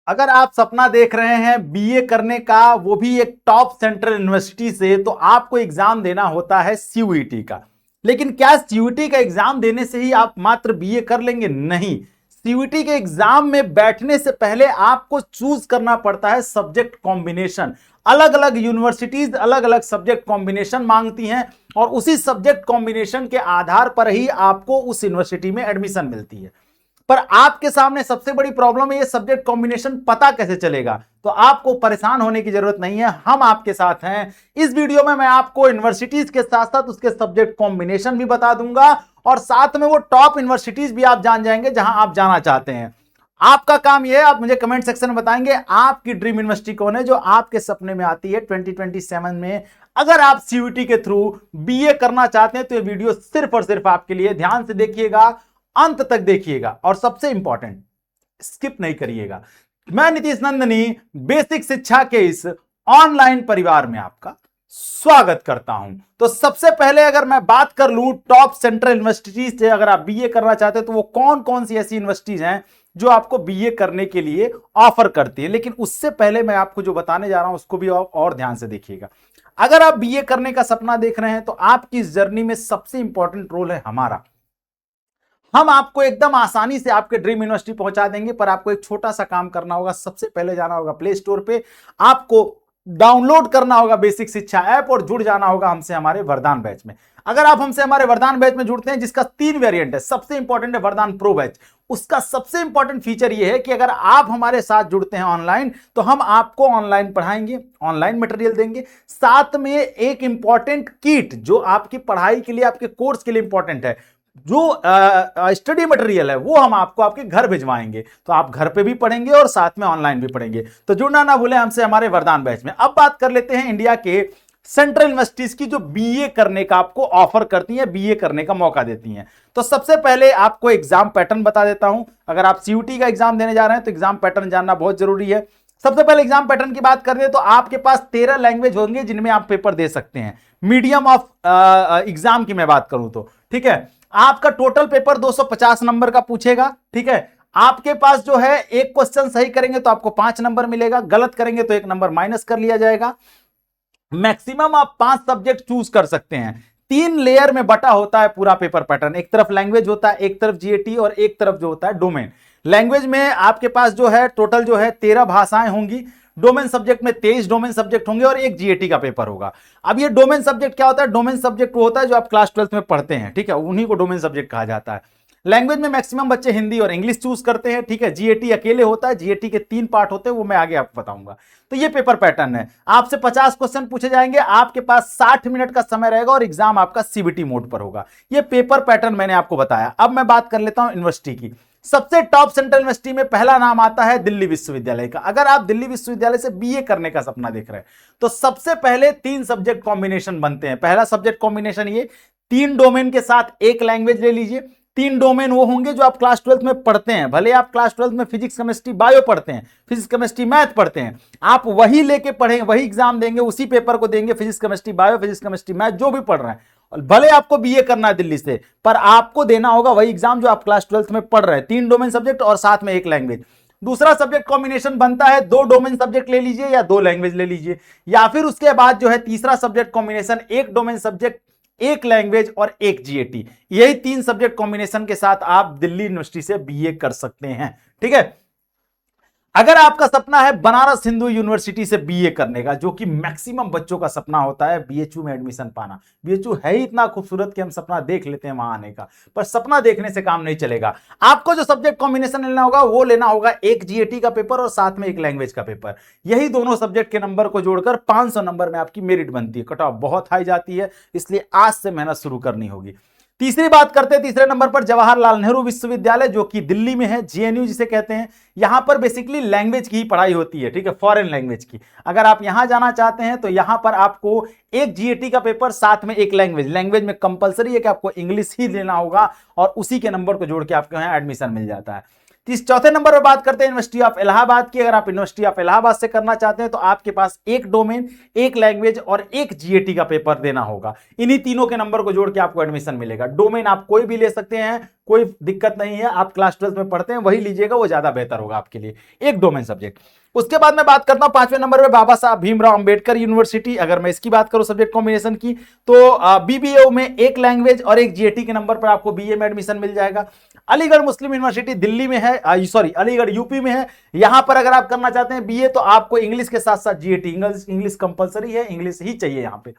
अगर आप सपना देख रहे हैं बीए करने का, वो भी एक टॉप सेंट्रल यूनिवर्सिटी से, तो आपको एग्जाम देना होता है सीयूईटी का। लेकिन क्या सीयूईटी का एग्जाम देने से ही आप मात्र बीए कर लेंगे? नहीं, सीयूईटी के एग्जाम में बैठने से पहले आपको चूज करना पड़ता है सब्जेक्ट कॉम्बिनेशन। अलग अलग यूनिवर्सिटीज अलग अलग सब्जेक्ट कॉम्बिनेशन मांगती हैं और उसी सब्जेक्ट कॉम्बिनेशन के आधार पर ही आपको उस यूनिवर्सिटी में एडमिशन मिलती है। पर आपके सामने सबसे बड़ी प्रॉब्लम है ये सब्जेक्ट कॉम्बिनेशन पता कैसे चलेगा। तो आपको परेशान होने की जरूरत नहीं है, हम आपके साथ हैं। इस वीडियो में मैं आपको यूनिवर्सिटीज के साथ साथ उसके सब्जेक्ट कॉम्बिनेशन भी बता दूंगा और साथ में वो टॉप यूनिवर्सिटीज भी आप जान जाएंगे जहां आप जाना चाहते हैं। आपका काम यह है, आप मुझे कमेंट सेक्शन में बताएंगे आपकी ड्रीम यूनिवर्सिटी कौन है जो आपके सपने में आती है 2027 में। अगर आप सीयूईटी के थ्रू बीए करना चाहते हैं तो ये वीडियो सिर्फ और सिर्फ आपके लिए। ध्यान से देखिएगा, अंत तक देखिएगा और सबसे इंपॉर्टेंट, स्किप नहीं करिएगा। मैं नीतीश नंदनी बेसिक शिक्षा के इस ऑनलाइन परिवार में आपका स्वागत करता हूं। तो सबसे पहले अगर मैं बात कर लूं टॉप सेंट्रल यूनिवर्सिटीज से, अगर आप बीए करना चाहते हैं तो वो कौन कौन सी ऐसी यूनिवर्सिटीज हैं जो आपको बीए करने के लिए ऑफर करती है। लेकिन उससे पहले मैं आपको जो बताने जा रहा हूं उसको भी और ध्यान से देखिएगा। अगर आप बीए करने का सपना देख रहे हैं तो आपकी इस जर्नी में सबसे इंपॉर्टेंट रोल है हमारा। हम आपको एकदम आसानी से आपके ड्रीम यूनिवर्सिटी पहुंचा देंगे, पर आपको एक छोटा सा काम करना होगा। सबसे पहले जाना होगा प्ले स्टोर पे, आपको डाउनलोड करना होगा बेसिक शिक्षा ऐप और जुड़ जाना होगा हमसे हमारे वरदान बैच में। अगर आप हमसे हमारे वरदान बैच में जुड़ते हैं जिसका 3 वेरिएंट है, सबसे इंपॉर्टेंट है वरदान प्रो बैच। उसका सबसे इंपॉर्टेंट फीचर यह है कि अगर आप हमारे साथ जुड़ते हैं ऑनलाइन तो हम आपको ऑनलाइन पढ़ाएंगे, ऑनलाइन मटेरियल देंगे, साथ में एक इंपॉर्टेंट किट जो आपकी पढ़ाई के लिए, आपके कोर्स के लिए इंपॉर्टेंट है, जो स्टडी मटेरियल है वो हम आपको आपके घर भिजवाएंगे। तो आप घर पे भी पढ़ेंगे और साथ में ऑनलाइन भी पढ़ेंगे। तो जुड़ना ना भूलें हमसे हमारे वरदान बैच में। अब बात कर लेते हैं इंडिया के सेंट्रल यूनिवर्सिटीज की जो बीए करने का आपको ऑफर करती हैं, बीए करने का मौका देती हैं। तो सबसे पहले आपको एग्जाम पैटर्न बता देता हूं। अगर आप सीयूटी का एग्जाम देने जा रहे हैं तो एग्जाम पैटर्न जानना बहुत जरूरी है। सबसे पहले एग्जाम पैटर्न की बात करें तो आपके पास 13 लैंग्वेज होंगे जिनमें आप पेपर दे सकते हैं। मीडियम ऑफ एग्जाम की मैं बात करूं तो ठीक है, आपका टोटल पेपर 250 नंबर का पूछेगा। ठीक है, आपके पास जो है एक क्वेश्चन सही करेंगे तो आपको 5 नंबर मिलेगा, गलत करेंगे तो 1 नंबर माइनस कर लिया जाएगा। मैक्सिमम आप 5 सब्जेक्ट चूज कर सकते हैं। 3 लेयर में बटा होता है पूरा पेपर पैटर्न। एक तरफ लैंग्वेज होता है, एक तरफ जीएटी और एक तरफ जो होता है डोमेन। लैंग्वेज में आपके पास जो है टोटल जो है 13 भाषाएं होंगी। डोमेन सब्जेक्ट में 23 डोमेन सब्जेक्ट होंगे और एक जीएटी का पेपर होगा। अब ये डोमेन सब्जेक्ट क्या होता है? डोमेन सब्जेक्ट वो होता है जो आप क्लास 12th में पढ़ते हैं। ठीक है, उन्हीं को डोमेन सब्जेक्ट कहा जाता है। लैंग्वेज में मैक्सिमम बच्चे हिंदी और इंग्लिश चूज करते हैं। ठीक है, जीएटी अकेले होता है, जीएटी के 3 पार्ट होते हैं, वो मैं आगे आपको बताऊंगा। तो ये पेपर पैटर्न है। आपसे 50 क्वेश्चन पूछे जाएंगे, आपके पास 60 मिनट का समय रहेगा और एग्जाम आपका सीबीटी मोड पर होगा। ये पेपर पैटर्न मैंने आपको बताया। अब मैं बात कर लेता हूं यूनिवर्सिटी की। सबसे टॉप सेंट्रल यूनिवर्सिटी में पहला नाम आता है दिल्ली विश्वविद्यालय का। अगर आप दिल्ली विश्वविद्यालय से बीए करने का सपना देख रहे हैं तो सबसे पहले 3 सब्जेक्ट कॉम्बिनेशन बनते हैं। पहला सब्जेक्ट कॉम्बिनेशन ये 3 डोमेन के साथ एक लैंग्वेज ले लीजिए। 3 डोमेन वो होंगे जो आप क्लास 12th में पढ़ते हैं। भले आप क्लास 12th में फिजिक्स केमिस्ट्री बायो पढ़ते हैं, फिजिक्स केमिस्ट्री मैथ पढ़ते हैं, आप वही लेके पढ़ेंगे, वही एग्जाम देंगे, उसी पेपर को देंगे, physics chemistry bio, physics chemistry math जो भी पढ़ रहे हैं। भले आपको बीए करना है दिल्ली से, पर आपको देना होगा वही एग्जाम जो आप क्लास 12th में पढ़ रहे हैं। 3 डोमेन सब्जेक्ट और साथ में एक लैंग्वेज। दूसरा सब्जेक्ट कॉम्बिनेशन बनता है 2 डोमेन सब्जेक्ट ले लीजिए या 2 लैंग्वेज ले लीजिए, या फिर उसके बाद जो है तीसरा subject combination 1 domain subject, 1 language और 1 जीएटी। यही 3 सब्जेक्ट कॉम्बिनेशन के साथ आप दिल्ली यूनिवर्सिटी से बीए कर सकते हैं। ठीक है, अगर आपका सपना है बनारस हिंदू यूनिवर्सिटी से बीए करने का, जो कि मैक्सिमम बच्चों का सपना होता है बीएचयू में एडमिशन पाना। बीएचयू है ही इतना खूबसूरत कि हम सपना देख लेते हैं वहां आने का, पर सपना देखने से काम नहीं चलेगा। आपको जो सब्जेक्ट कॉम्बिनेशन लेना होगा वो लेना होगा 1 जीएटी का पेपर और साथ में 1 लैंग्वेज का पेपर। यही दोनों सब्जेक्ट के नंबर को जोड़कर 500 नंबर में आपकी मेरिट बनती है। कट ऑफ बहुत हाई जाती है, इसलिए आज से मेहनत शुरू करनी होगी। तीसरी बात करते हैं, तीसरे नंबर पर जवाहरलाल नेहरू विश्वविद्यालय जो कि दिल्ली में है, जेएनयू जिसे कहते हैं। यहां पर बेसिकली लैंग्वेज की ही पढ़ाई होती है। ठीक है, फॉरेन लैंग्वेज की। अगर आप यहां जाना चाहते हैं तो यहां पर आपको 1 जीएटी का पेपर साथ में 1 लैंग्वेज। लैंग्वेज में कंपलसरी है कि आपको इंग्लिश ही लेना होगा और उसी के नंबर को जोड़ के आपके यहां एडमिशन मिल जाता है। चौथे नंबर पर बात करते हैं यूनिवर्सिटी ऑफ इलाहाबाद की। अगर आप यूनिवर्सिटी ऑफ इलाहाबाद से करना चाहते हैं तो आपके पास 1 डोमेन, 1 लैंग्वेज और 1 जीएटी का पेपर देना होगा। इन्हीं तीनों के नंबर को जोड़ के आपको एडमिशन मिलेगा। डोमेन आप कोई भी ले सकते हैं, कोई दिक्कत नहीं है, आप क्लास 12 में पढ़ते हैं वही लीजिएगा, वो ज्यादा बेहतर होगा आपके लिए, एक डोमेन सब्जेक्ट। उसके बाद मैं बात करता हूं 5वें नंबर पे बाबा साहब भीमराव अंबेडकर यूनिवर्सिटी। अगर मैं इसकी बात करूं सब्जेक्ट कॉम्बिनेशन की, तो बीबीए में एक लैंग्वेज और एक जीएटी के नंबर पर आपको बीए में एडमिशन मिल जाएगा। अलीगढ़ मुस्लिम यूनिवर्सिटी दिल्ली में है, सॉरी अलीगढ़ यूपी में है। यहां पर अगर आप करना चाहते हैं बीए तो आपको इंग्लिश के साथ साथ जीएटी, इंग्लिश कंपलसरी है, इंग्लिश ही चाहिए यहां पे।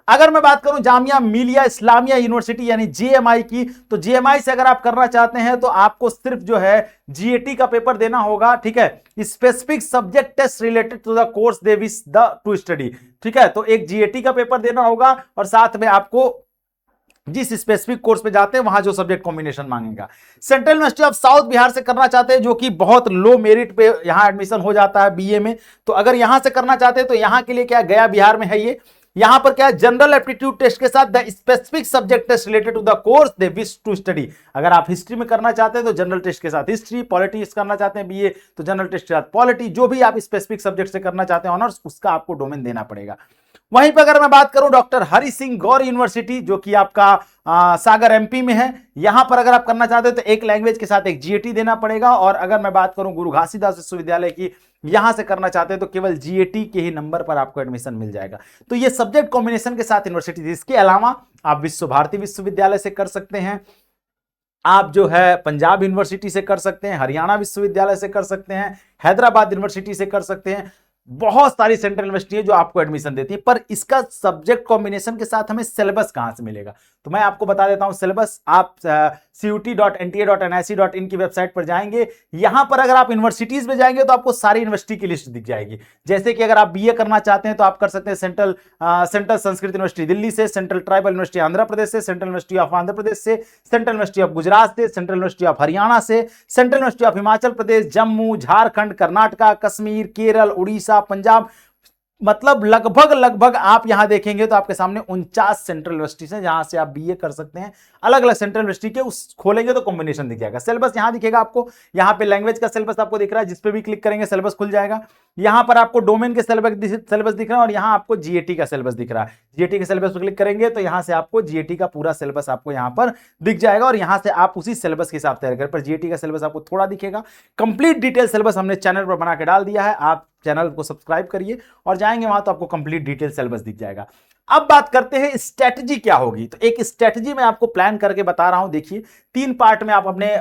अगर मैं बात करूं जामिया मिलिया इस्लामिया यूनिवर्सिटी यानी जेएमआई की, तो जेएमआई से अगर आप करना चाहते हैं तो आपको सिर्फ जो है जीएटी का पेपर देना होगा, ठीक है, specific subject test related to the course they wish the to study, ठीक है। तो एक जीएटी का पेपर देना होगा और साथ में आपको जिस स्पेसिफिक कोर्स पे जाते हैं वहां जो सब्जेक्ट कॉम्बिनेशन मांगेगा। Central university of south Bihar से करना चाहते हैं, जो कि बहुत लो मेरिट पे यहां एडमिशन हो जाता है बीए में, तो अगर यहां से करना चाहते हैं तो यहां के लिए क्या, गया बिहार में है ये। यहां पर क्या है, जनरल एप्टीट्यूड टेस्ट के साथ the specific subject test related to the course they wish to study. अगर आप हिस्ट्री में करना चाहते हैं तो जनरल टेस्ट के साथ हिस्ट्री, पॉलिटिक्स करना चाहते हैं बीए तो जनरल टेस्ट के साथ पॉलिटी, जो भी आप स्पेसिफिक सब्जेक्ट से करना चाहते हैं ऑनर्स, उसका आपको डोमेन देना पड़ेगा। वहीं पर अगर मैं बात करूं डॉक्टर हरि सिंह गौर यूनिवर्सिटी, जो कि आपका सागर एमपी में है, यहां पर अगर आप करना चाहते हैं तो एक लैंग्वेज के साथ एक जीएटी देना पड़ेगा। और अगर मैं बात करूं गुरु घासीदास विश्वविद्यालय की, यहां से करना चाहते हैं तो केवल जीएटी के ही नंबर पर आपको एडमिशन मिल जाएगा। तो ये सब्जेक्ट कॉम्बिनेशन के साथ यूनिवर्सिटी थी। इसके अलावा आप विश्व भारती विश्वविद्यालय से कर सकते हैं, आप जो है पंजाब यूनिवर्सिटी से कर सकते हैं, हरियाणा विश्वविद्यालय से कर सकते हैं, हैदराबाद यूनिवर्सिटी से कर सकते हैं। बहुत सारी सेंट्रल यूनिवर्सिटी है जो आपको एडमिशन देती है, पर इसका सब्जेक्ट कॉम्बिनेशन के साथ हमें सिलेबस कहां से मिलेगा, तो मैं आपको बता देता हूं सिलेबस। आप CUT.NTA.NIC.in की वेबसाइट पर जाएंगे, यहां पर अगर आप यूनिवर्सिटीज में जाएंगे तो आपको सारी यूनिवर्सिटी की लिस्ट दिख जाएगी। जैसे कि अगर आप बीए करना चाहते हैं तो आप कर सकते हैं सेंट्रल संस्कृत यूनिवर्सिटी दिल्ली से, central tribal university Andhra Pradesh से, central university of Andhra Pradesh से, सेंट्रल यूनिवर्सिटी ऑफ गुजरात से, सेंट्रल यूनिवर्सिटी ऑफ हरियाणा से, central university of Himachal Pradesh, Jammu, Jharkhand, Karnataka, Kashmir, Kerala, Orissa, Punjab, मतलब लगभग आप यहां देखेंगे तो आपके सामने 49 सेंट्रल यूनिवर्सिटीज हैं जहां से आप बीए कर सकते हैं। अलग अलग सेंट्रल यूनिवर्सिटी के उस खोलेंगे तो कॉम्बिनेशन दिख जाएगा। सिलेबस यहां दिखेगा आपको, यहां पे लैंग्वेज का सिलेबस आपको दिख रहा है, जिस पे भी क्लिक करेंगे सिलेबस खुल जाएगा। यहां पर आपको डोमेन के सिलेबस दिख रहा है और यहां आपको जीएटी का सिलेबस दिख रहा है। जीएटी के सिलेबस पर क्लिक करेंगे तो यहां से आपको जीएटी का पूरा सिलेबस आपको यहां पर दिख जाएगा और यहां से आप उसी सिलेबस के हिसाब से तैयार करें। पर जीएटी का सिलेबस आपको थोड़ा दिखेगा। कंप्लीट डिटेल सिलेबस हमने चैनल पर बना के डाल दिया है, आप चैनल को सब्सक्राइब करिए और जाएंगे वहां तो आपको कंप्लीट डिटेल सिलेबस दिख जाएगा। अब बात करते हैं स्ट्रेटजी क्या होगी। तो एक स्ट्रेटजी मैं आपको प्लान करके बता रहा हूं। देखिए 3 पार्ट में आप अपने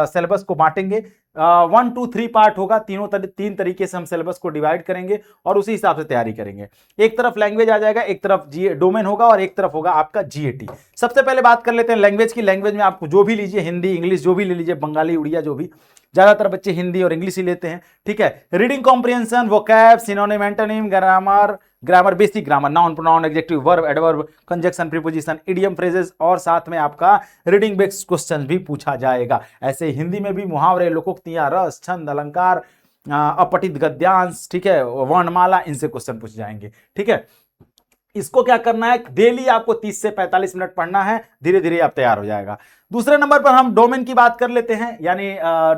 सिलेबस को बांटेंगे। 1 2 3 पार्ट होगा, तीन तरीके से हम सिलेबस को डिवाइड करेंगे और उसी हिसाब से तैयारी करेंगे। एक तरफ लैंग्वेज आ जाएगा, एक तरफ डोमेन होगा और एक तरफ होगा आपका जीएटी। सबसे पहले बात कर लेते हैं लैंग्वेज की। लैंग्वेज में आपको जो भी लीजिए, हिंदी, इंग्लिश, जो भी ले लीजिए, बंगाली, उड़िया, जो भी, ज्यादातर बच्चे हिंदी और इंग्लिश ही लेते हैं, ठीक है। Reading comprehension, vocab, synonym, antonym, grammar, basic grammar, noun, pronoun, adjective, verb, adverb, conjunction, preposition, idiom, phrases और साथ में आपका रीडिंग बेस्ड क्वेश्चन भी पूछा जाएगा। ऐसे हिंदी में भी मुहावरे, लोकोक्तियां, रस, छंद, अलंकार, अपठित गद्यांश, ठीक है, वर्णमाला, इनसे क्वेश्चन पूछ जाएंगे, ठीक है। इसको क्या करना है, डेली आपको 30 से 45 मिनट पढ़ना है, धीरे धीरे आप तैयार हो जाएगा। दूसरे नंबर पर हम डोमेन की बात कर लेते हैं, यानी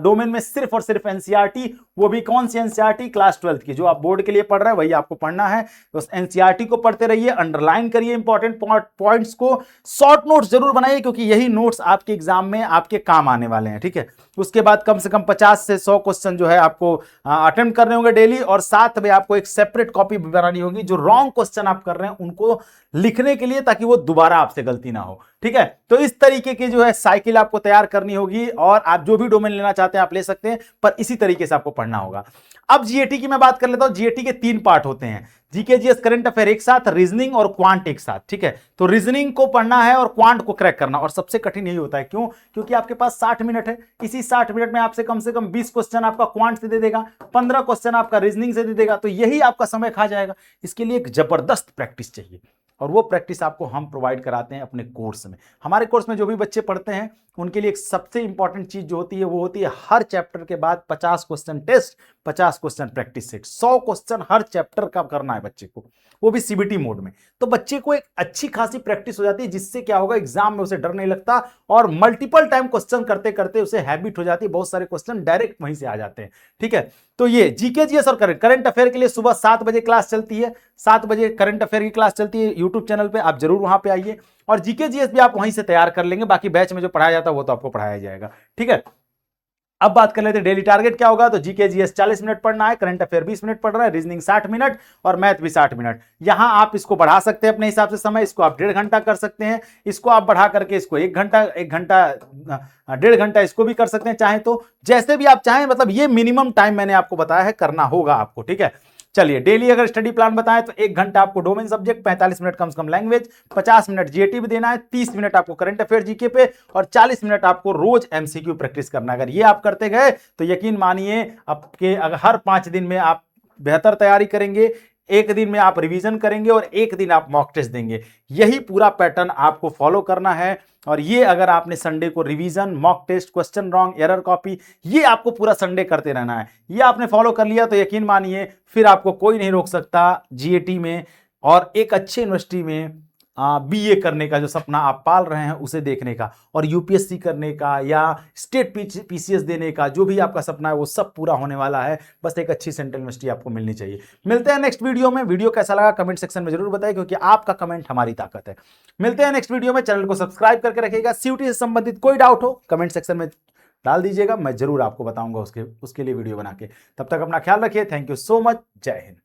डोमेन में सिर्फ और सिर्फ एनसीईआरटी, वो भी कौन सी एनसीईआरटी, क्लास 12 की, जो आप बोर्ड के लिए पढ़ रहे हैं वही आपको पढ़ना है। तो एनसीईआरटी को पढ़ते रहिए, अंडरलाइन करिए इंपॉर्टेंट पॉइंट्स को, शॉर्ट नोट्स जरूर बनाइए क्योंकि यही नोट्स आपके एग्जाम में आपके काम आने वाले हैं, ठीक है। उसके बाद कम से कम 50 से 100 क्वेश्चन जो है आपको अटेम्प्ट करने होंगे डेली, और साथ में आपको एक सेपरेट कॉपी बनानी होगी जो रॉन्ग क्वेश्चन आप कर रहे हैं उनको लिखने के लिए, ताकि वो दोबारा आपसे गलती ना हो, ठीक है। तो इस तरीके की जो है साइकिल आपको तैयार करनी होगी और आप जो भी डोमेन लेना चाहते हैं आप ले सकते हैं, पर इसी तरीके से आपको पढ़ना होगा। अब जीएटी की मैं बात कर लेता हूं। जीएटी के 3 पार्ट होते हैं, जीके, जीएस, करंट अफेयर एक साथ, रीजनिंग और क्वांट एक साथ, ठीक है। तो रीजनिंग को पढ़ना है और क्वांट को क्रैक करना, और सबसे कठिन यही होता है। क्यों? क्योंकि आपके पास 60 मिनट है, इसी 60 मिनट में आपसे कम से कम 20 क्वेश्चन आपका क्वांट से दे देगा, 15 क्वेश्चन आपका रीजनिंग से दे देगा, तो यही आपका समय खा जाएगा। इसके लिए एक जबरदस्त प्रैक्टिस चाहिए और वो प्रैक्टिस आपको हम प्रोवाइड कराते हैं अपने कोर्स में। हमारे कोर्स में जो भी बच्चे पढ़ते हैं उनके लिए एक सबसे इंपॉर्टेंट चीज जो होती है वो होती है हर चैप्टर के बाद 50 question test, 50 question practice set, 100 question हर चैप्टर का करना है बच्चे को, वो भी सीबीटी मोड में। तो बच्चे को एक अच्छी खासी प्रैक्टिस हो जाती है, जिससे क्या होगा, एग्जाम में उसे डर नहीं लगता और मल्टीपल टाइम क्वेश्चन करते करते उसे हैबिट हो जाती है, बहुत सारे क्वेश्चन डायरेक्ट वहीं से आ जाते हैं, ठीक है। तो ये जीके जीएस और करंट अफेयर के लिए सुबह 7 बजे क्लास चलती है, 7 बजे करंट अफेयर की क्लास चलती है यूट्यूब चैनल पे, आप जरूर वहां पे आइए। और जीके जीएस भी आप वहीं से तैयार कर लेंगे, बाकी बैच में जो पढ़ाया जाता है वो तो आपको पढ़ाया जाएगा, ठीक है। अब बात कर लेते हैं डेली टारगेट क्या होगा। तो जीके जीएस 40 मिनट पढ़ना है, करंट अफेयर 20 मिनट पढ़ना है, रीजनिंग 60 मिनट और मैथ भी 60 मिनट। यहां आप इसको बढ़ा सकते हैं अपने हिसाब से समय, इसको आप 1.5 घंटा कर सकते हैं, इसको आप बढ़ा करके इसको 1 घंटा, 1 घंटा 1.5 घंटा इसको भी कर सकते हैं चाहे तो, जैसे भी आप चाहें। मतलब ये मिनिमम टाइम मैंने आपको बताया है करना होगा आपको, ठीक है। चलिए डेली अगर स्टडी प्लान बताएं तो 1 घंटा आपको डोमेन सब्जेक्ट, 45 मिनट कम से कम लैंग्वेज, 50 मिनट जीएटी भी देना है, 30 मिनट आपको करंट अफेयर जीके पे और 40 मिनट आपको रोज एमसीक्यू प्रैक्टिस करना है। अगर ये आप करते गए तो यकीन मानिए आपके अगर हर 5 दिन में आप बेहतर तैयारी करेंगे, 1 दिन में आप रिवीजन करेंगे और 1 दिन आप मॉक टेस्ट देंगे। यही पूरा पैटर्न आपको फॉलो करना है। और ये अगर आपने संडे को revision, mock test, question wrong, error copy, ये आपको पूरा संडे करते रहना है। ये आपने फॉलो कर लिया तो यकीन मानिए फिर आपको कोई नहीं रोक सकता जीएटी में और एक अच्छी यूनिवर्सिटी में बीए करने का जो सपना आप पाल रहे हैं उसे देखने का, और यूपीएससी करने का या स्टेट पीसीएस देने का, जो भी आपका सपना है वो सब पूरा होने वाला है। बस एक अच्छी सेंट्रल यूनिवर्सिटी आपको मिलनी चाहिए। मिलते हैं नेक्स्ट वीडियो में। वीडियो कैसा लगा कमेंट सेक्शन में जरूर बताएं, क्योंकि आपका कमेंट हमारी ताकत है। मिलते हैं नेक्स्ट वीडियो में। चैनल को सब्सक्राइब करके रखिएगा। सीयूटी से संबंधित कोई डाउट हो कमेंट सेक्शन में डाल दीजिएगा, मैं जरूर आपको बताऊंगा उसके लिए वीडियो बना के। तब तक अपना ख्याल रखिए। Thank you so much. जय हिंद।